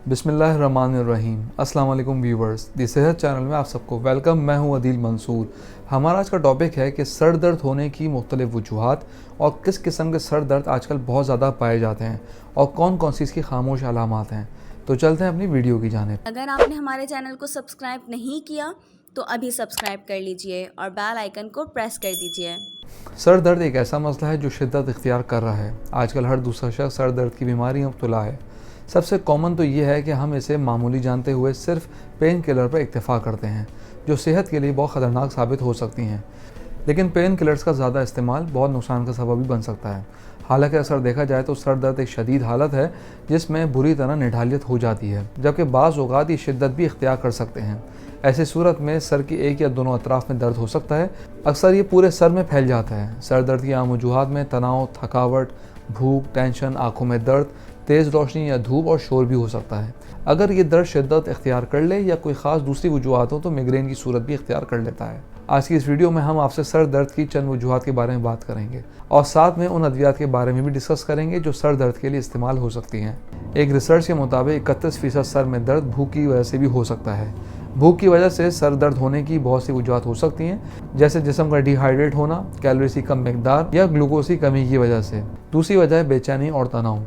बिस्मिल्लाहिर्रहमानिर्रहीम। अस्सलाम वालेकुम व्यूवर्स, दी सेहत चैनल में आप सबको वेलकम। मैं हूं अदील मंसूर। हमारा आज का टॉपिक है कि सर दर्द होने की मुख्तलिफ वजूहात और किस किस्म के सर दर्द आजकल बहुत ज़्यादा पाए जाते हैं और कौन कौन सी इसकी खामोश अलामात हैं। तो चलते हैं अपनी वीडियो की जानिब। अगर आपने हमारे चैनल को सब्सक्राइब नहीं किया तो अभी सब्सक्राइब कर लीजिए और बेल आइकन को प्रेस कर दीजिए। सर दर्द एक ऐसा मसला है जो शिद्दत इख्तियार कर रहा है। आजकल हर दूसरा शख्स सर दर्द की बीमारी में मुब्तला है। सबसे कॉमन तो ये है कि हम इसे मामूली जानते हुए सिर्फ पेन किलर पर इक्तफ़ा करते हैं, जो सेहत के लिए बहुत ख़तरनाक साबित हो सकती हैं। लेकिन पेन किलर्स का ज़्यादा इस्तेमाल बहुत नुकसान का सबब भी बन सकता है। हालांकि अक्सर देखा जाए तो सर दर्द एक शदीद हालत है जिसमें बुरी तरह निढालियत हो जाती है, जबकि बाज़ औक़ात ये शिद्दत भी इख्तियार कर सकते हैं। ऐसी सूरत में सर की एक या दोनों अतराफ़ में दर्द हो सकता है। अक्सर ये पूरे सर में फैल जाता है। सर दर्द की आम वजूहात में तनाव, थकावट, भूख, टेंशन, आँखों में दर्द, तेज़ रोशनी या धूप और शोर भी हो सकता है। अगर ये दर्द शिद्दत इख्तियार कर ले या कोई ख़ास दूसरी वजूहात हो तो मिग्रेन की सूरत भी इख्तियार कर लेता है। आज की इस वीडियो में हम आपसे सर दर्द की चंद वजूहात के बारे में बात करेंगे और साथ में उन अद्वियात के बारे में भी डिस्कस करेंगे जो सर दर्द के लिए इस्तेमाल हो सकती हैं। एक रिसर्च के मुताबिक 31% सर में दर्द भूख की वजह से भी हो सकता है। भूख की वजह से सर दर्द होने की बहुत सी वजूहात हो सकती हैं, जैसे जिस्म का डिहाइड्रेट होना, कैलोरीज की कम मकदार या ग्लूकोज की कमी की वजह से। दूसरी वजह है बेचैनी और तनाव।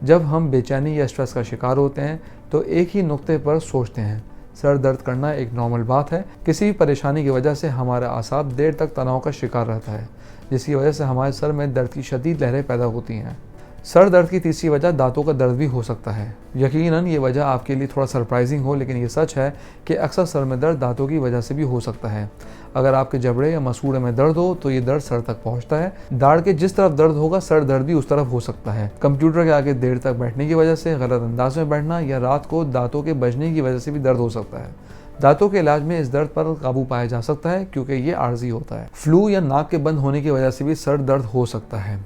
जब हम बेचैनी या स्ट्रेस का शिकार होते हैं तो एक ही नुक्ते पर सोचते हैं। सर दर्द करना एक नॉर्मल बात है। किसी भी परेशानी की वजह से हमारा आसाब देर तक तनाव का शिकार रहता है, जिसकी वजह से हमारे सर में दर्द की शदीद लहरें पैदा होती हैं। सर दर्द की तीसरी वजह दांतों का दर्द भी हो सकता है। यकीनन ये वजह आपके लिए थोड़ा सरप्राइजिंग हो, लेकिन ये सच है कि अक्सर सर में दर्द दांतों की वजह से भी हो सकता है। अगर आपके जबड़े या मसूड़े में दर्द हो तो ये दर्द सर तक पहुंचता है। दाढ़ के जिस तरफ दर्द होगा सर दर्द भी उस तरफ हो सकता है। कंप्यूटर के आगे देर तक बैठने की वजह से, गलत अंदाज में बैठना या रात को दांतों के बजने की वजह से भी दर्द हो सकता है। दांतों के इलाज में इस दर्द पर काबू पाया जा सकता है क्योंकि ये आर्जी होता है। फ्लू या नाक के बंद होने की वजह से भी सर दर्द हो सकता है,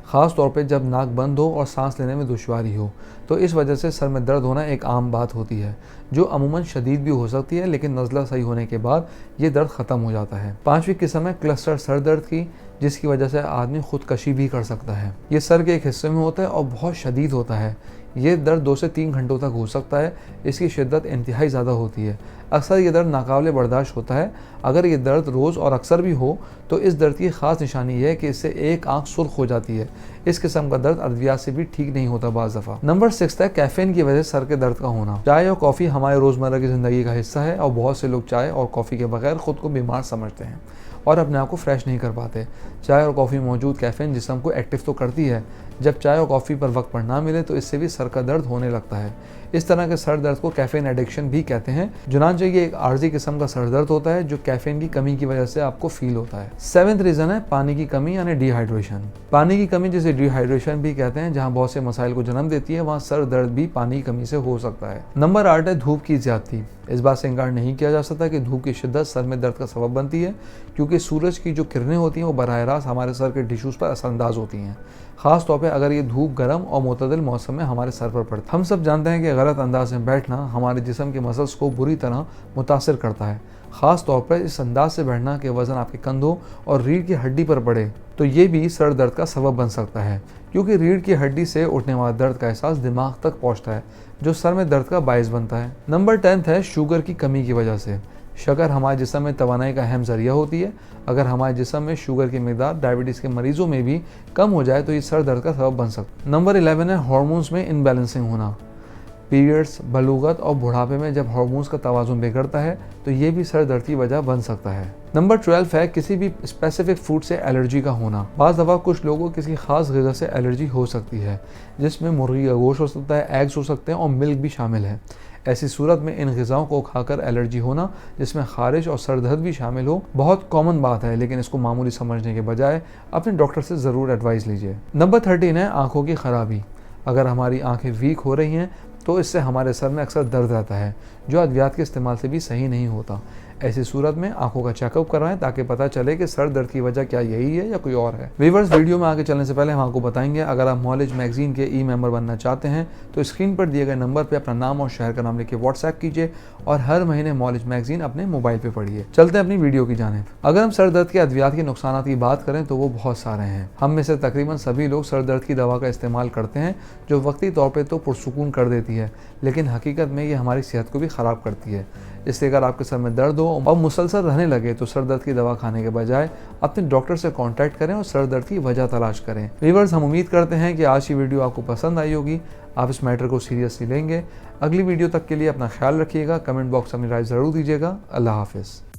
ख़ास तौर पे जब नाक बंद हो और सांस लेने में दुश्वारी हो, तो इस वजह से सर में दर्द होना एक आम बात होती है जो अमूमन शदीद भी हो सकती है, लेकिन नज़ला सही होने के बाद ये दर्द ख़त्म हो जाता है। पांचवी किस्म है क्लस्टर सर दर्द की, जिसकी वजह से आदमी खुदकशी भी कर सकता है। ये सर के एक हिस्से में होता है और बहुत शदीद होता है। ये दर्द 2 से 3 घंटों तक हो सकता है। इसकी शिद्दत इंतहाई ज़्यादा होती है। अक्सर ये दर्द नाकाबिले बर्दाश्त होता है। अगर ये दर्द रोज़ और अक्सर भी हो तो इस दर्द की ख़ास निशानी ये है कि इससे एक आंख सुर्ख हो जाती है। इस किस्म का दर्द अद्वियात से भी ठीक नहीं होता बाज़ दफ़ा। नंबर 6 है कैफ़ीन की वजह से सर के दर्द का होना। चाय और कॉफ़ी हमारे रोज़मर्रा की ज़िंदगी का हिस्सा है और बहुत से लोग चाय और कॉफ़ी के बगैर ख़ुद को बीमार समझते हैं और अपने आप को फ्रेश नहीं कर पाते। चाय और कॉफ़ी मौजूद कैफ़ीन जिस्म को एक्टिव तो करती है। जब चाय और कॉफ़ी पर वक्त पर ना मिले तो इससे भी सर का दर्द होने लगता है। इस तरह के सर दर्द को कैफ़ीन एडिक्शन भी कहते हैं। चुनांचे ये एक आर्जी किस्म का सर दर्द होता है जो कैफ़ीन की कमी की वजह से आपको फील होता है। 7th रीज़न है पानी की कमी यानी डिहाइड्रेशन। पानी की कमी जिसे डिहाइड्रेशन भी कहते हैं, जहाँ बहुत से मसाइल को जन्म देती है, वहाँ सर दर्द भी पानी की कमी से हो सकता है। नंबर 8 है धूप की ज़्यादती। इस बात से इनकार नहीं किया जा सकता कि धूप की शिद्दत सर में दर्द का सबब बनती है, क्योंकि सूरज की जो किरणें होती हैं वो बराह रास्त हमारे सर के टिश्यूज़ पर असरअंदाज होती हैं, ख़ास तौर पे अगर ये धूप गर्म और मुतदल मौसम में हमारे सर पर पड़ती है। हम सब जानते हैं कि गलत अंदाज में बैठना हमारे जिस्म के मसल्स को बुरी तरह मुतासिर करता है, ख़ास तौर पर इस अंदाज से बैठना कि वज़न आपके कंधों और रीढ़ की हड्डी पर पड़े तो ये भी सर दर्द का सबब बन सकता है, क्योंकि रीढ़ की हड्डी से उठने वाला दर्द का एहसास दिमाग तक पहुंचता है, जो सर में दर्द का बायस बनता है। नंबर 10 है शुगर की कमी की वजह से। शक्कर हमारे जिस्म में तवानाई का अहम ज़रिया होती है। अगर हमारे जिस्म में शुगर की मकदार डायबिटीज़ के मरीजों में भी कम हो जाए तो ये सर दर्द का सबब बन सकता है। नंबर 11 है हार्मोन्स में इनबैलेंसिंग होना। पीरियड्स, बलूगत और बुढ़ापे में जब हार्मोन्स का तवाज़ुन बिगड़ता है तो ये भी सर दर्द की वजह बन सकता है। नंबर 12 है किसी भी स्पेसिफिक फूड से एलर्जी का होना। बाज़ दफ़ा कुछ लोगों को किसी ख़ास ग़िज़ा से एलर्जी हो सकती है, जिसमें मुर्गी का गोश्त हो सकता है, एग्स हो सकते हैं और मिल्क भी शामिल है। ऐसी सूरत में इन ग़िज़ाओं को खाकर एलर्जी होना, जिसमें ख़ारिश और सर दर्द भी शामिल हो, बहुत कॉमन बात है, लेकिन इसको मामूली समझने के बजाय अपने डॉक्टर से ज़रूर एडवाइस लीजिए। नंबर 13 है आँखों की ख़राबी। अगर हमारी आँखें वीक हो रही हैं तो इससे हमारे सर में अक्सर दर्द रहता है, जो अद्वियात के इस्तेमाल से भी सही नहीं होता। ऐसी सूरत में आंखों का चेकअप कराएं ताकि पता चले कि सर दर्द की वजह क्या यही है या कोई और है। व्यूअर्स, वीडियो में आगे चलने से पहले हम आपको बताएंगे, अगर आप नॉलेज मैगजीन के ई मेंबर बनना चाहते हैं तो स्क्रीन पर दिए गए नंबर पर अपना नाम और शहर का नाम लिख के व्हाट्सएप कीजिए और हर महीने नॉलेज मैगजीन अपने मोबाइल पे पढ़िए। चलते हैं अपनी वीडियो की जानिब। अगर हम सर दर्द के अद्वियात के नुकसान की बात करें तो वो बहुत सारे हैं। हम में से तकरीबन सभी लोग सर दर्द की दवा का इस्तेमाल करते हैं जो वक्ती तौर पर तो पुरसुकून कर देती है, लेकिन हकीकत में ये हमारी सेहत को भी ख़राब करती है। इसलिए अगर आपके सर में दर्द हो और मुसलसल रहने लगे तो सर दर्द की दवा खाने के बजाय अपने डॉक्टर से कांटेक्ट करें और सर दर्द की वजह तलाश करें। व्यूअर्स, हम उम्मीद करते हैं कि आज की वीडियो आपको पसंद आई होगी, आप इस मैटर को सीरियसली लेंगे। अगली वीडियो तक के लिए अपना ख्याल रखिएगा, कमेंट बॉक्स में अपनी राय ज़रूर दीजिएगा। अल्लाह हाफिज़।